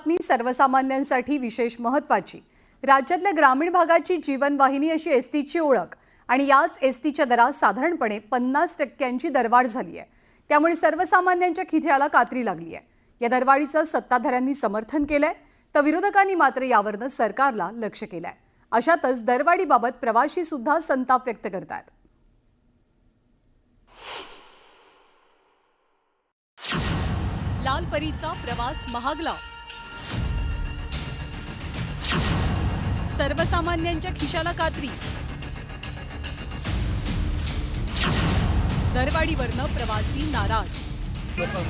बातमी सर्वसामान्यांसाठी विशेष महत्त्वाची। राज्यातल्या ग्रामीण भागाची जीवनवाहिनी अशी एसटीची ओळख आणि याच एसटीच्या दरात साधारणपणे 50% दरवाढ झाली आहे। त्यामुळे सर्वसामान्यांच्या खिशाला कात्री लागली आहे। या दरवाढीचं सत्ताधाऱ्यांनी समर्थन केलंय तर विरोधकांनी मात्र यावरनं सरकारला लक्ष्य केलंय। अशातच दरवाढीबाबत प्रवासी सुद्धा संताप व्यक्त करतात। लालपरीचा प्रवास महागला, सर्वसामान्यांच्या खिशाला कात्री, दरवाढीवरनं प्रवासी नाराज,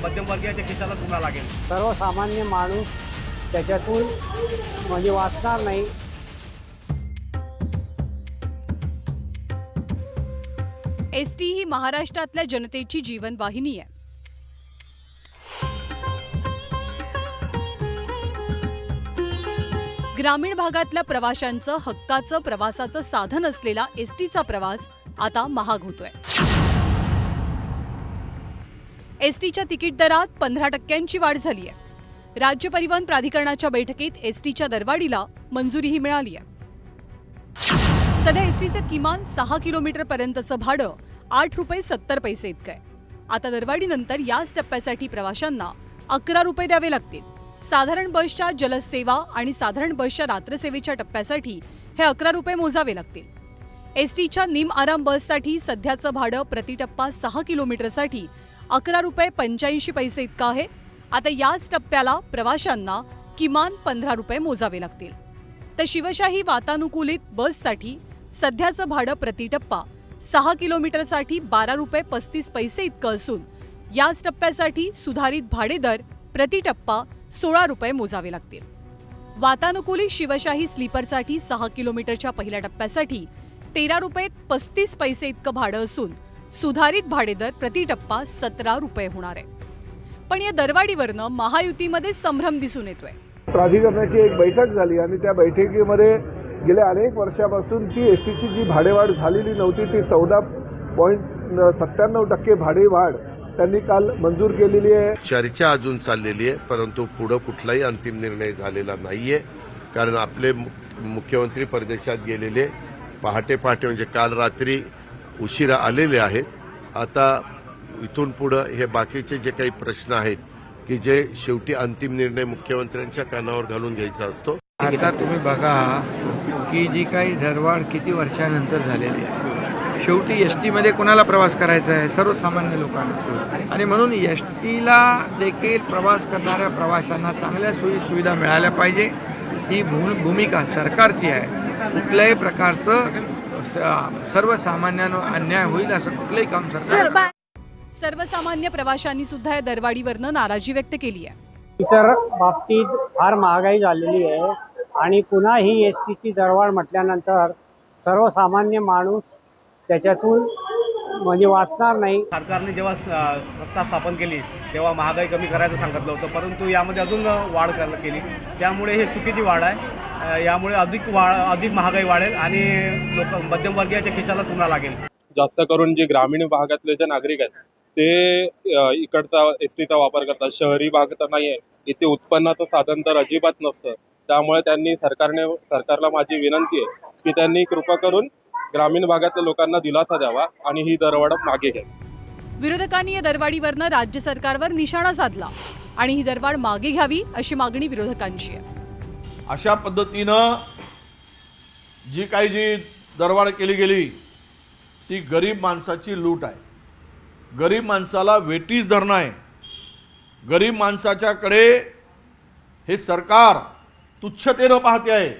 मध्यमवर्गीयाच्या खिशाला पुन्हा लागेल। सर्वसामान्य माणूस त्याच्यातून म्हणजे वाचणार नाही। एसटी ही महाराष्ट्रातल्या जनतेची जीवनवाहिनी आहे। ग्रामीण भागातल्या प्रवाशांचं हक्काचं प्रवासाचं साधन असलेला एसटीचा प्रवास आता महाग होतोय। एसटीच्या तिकीट दरात 15% वाढ झाली आहे। राज्य परिवहन प्राधिकरणाच्या बैठकीत एसटीच्या दरवाढीला मंजुरीही मिळाली आहे। सध्या एसटीचं किमान 6 किलोमीटर पर्यंतचं भाडं 8 रुपये 70 पैसे इतकं आहे। आता दरवाढीनंतर याच टप्प्यासाठी प्रवाशांना 11 रुपये द्यावे लागतील। साधारण बसच्या जलद सेवा आणि साधारण बसच्या रात्रसेवेच्या टप्प्यासाठी हे 11 रुपये मोजावे लागतील। एसटीच्या निम आराम बससाठी सध्याचं भाडं प्रति टप्पा 6 किलोमीटरसाठी 11 रुपये 85 पैसे इतकं आहे। आता याच टप्प्याला प्रवाशांना किमान 15 रुपये मोजावे लागतील। तर शिवशाही वातानुकूलित बससाठी सध्याचं भाडं प्रति टप्पा 6 किलोमीटरसाठी 12 रुपये 35 पैसे इतकं असून याच टप्प्यासाठी सुधारित भाडेदर प्रति टप्पा 16 रुपये मोजावे लागतील। वातानुकूलित शिवशाही स्लीपरसाठी 6 किलोमीटरच्या पहिल्या टप्प्यासाठी 13 रुपये 35 पैसे इतकं भाडं असून सुधारित भाडेदर प्रति टप्पा 17 रुपये होणार आहे। पण या दरवाढीवरनं महायुतीमध्ये संभ्रम दिसून येतोय। प्राधिकरणाची एक बैठक झाली आणि त्या बैठकीमध्ये गेल्या अनेक वर्षापासूनची एसटीची जी भाडेवाढ झालेली नव्हती ती 14.97% भाडेवाढ त्यांनी काल मंजूर केलेली आहे। चर्चा अजून चाललेली आहे, परंतु पुढे कुठलाही अंतिम निर्णय झालेला नाहीये। कारण आपले मुख्यमंत्री परदेशात गेलेले पहाटे म्हणजे काल रात्री उशिरा आलेले आहेत। आता इथून पुढे हे बाकीचे जे काही प्रश्न आहेत की जे शेवटी अंतिम निर्णय मुख्यमंत्र्यांच्या कानावर घालून घ्यायचा असतो। आता तुम्ही बघा की जी काही दरवाढ किती वर्षानंतर झालेली आहे। शेवटी एसटीमध्ये कोणाला प्रवास करायचा आहे? सर्वसामान्य लोकांना। आणि म्हणून एसटीला देखील प्रवास करणाऱ्या प्रवाशांना चांगल्या सोयी सुविधा मिळाल्या पाहिजे ही भूमिका सरकारची आहे। कुठल्याही प्रकारचं सर्वसामान्यांवर अन्याय होईल असं कुठलंही काम सरकार। सर्वसामान्य प्रवाशांनी सुद्धा या दरवाढीवरनं नाराजी व्यक्त केली आहे। इतर बाबतीत फार महागाई झालेली आहे आणि पुन्हा ही एसटीची दरवाढ म्हटल्यानंतर सर्वसामान्य माणूस त्याच्यातून म्हणजे वाचणार नाही। सरकारने जेव्हा सत्ता स्थापन केली तेव्हा महागाई कमी करायचं सांगितलं होतं, परंतु यामध्ये अजून वाढ केली। त्यामुळे हे चुकीची वाढ आहे। यामुळे अधिक महागाई वाढेल आणि लोक मध्यमवर्गीयाच्या खिशाला चुना लागेल। जास्त करून जे ग्रामीण भागातले जे नागरिक आहेत ते इकडचा एसटीचा वापर करतात। शहरी भाग तर नाही आहे, इथे उत्पन्नाचं साधन तर अजिबात नसतं। त्यामुळे सरकारला माझी विनंती आहे की त्यांनी कृपा करून ग्रामीण भागातल्या लोकांना दिलासा द्यावा आणि ही दरवाढ मागे घ्यावी। विरोधकांनी या दरवाढीवरनं राज्य सरकारवर निशाणा साधला आणि ही दरवाढ मागे घ्यावी अशी मागणी विरोधकांची आहे। अशा पद्धतीनं जी दरवाढ केली गेली ती गरीब माणसाची लूट आहे। गरीब माणसाला वेटीस धरणं आहे। गरीब माणसाच्याकडे हे सरकार तुच्छतेनं पाहते आहे।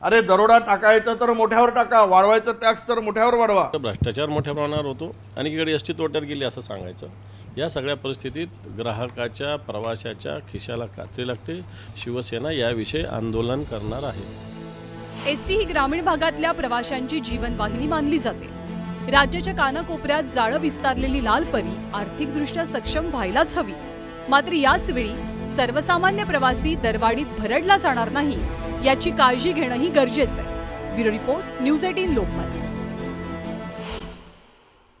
अरे दरोडा टाकायचा तर मोठ्यावर टाका, वाढवायचं टॅक्स तर मोठ्यावर वाढवा। भ्रष्टाचार मोठ्या प्रमाणावर होतो आणि इकडे एसटी तोट्यात गेली असं सांगायचं। या सगळ्या परिस्थितीत ग्राहकाच्या प्रवाशाच्या खिशाला कात्री लागते। शिवसेना याविषयी आंदोलन करणार आहे। एसटी ही ग्रामीण भागातल्या प्रवाशांची जीवनवाहिनी मानली जाते। राज्याच्या कानाकोपऱ्यात जाळं विस्तारलेली लालपरी आर्थिकदृष्ट्या सक्षम व्हायलाच हवी। मात्र याच वेळी सर्वसामान्य प्रवासी दरवाढीत भरडला जाणार नाही याची काळजी घेणंही गरजेचं आहे। Bureau report, news 18 Lokmat.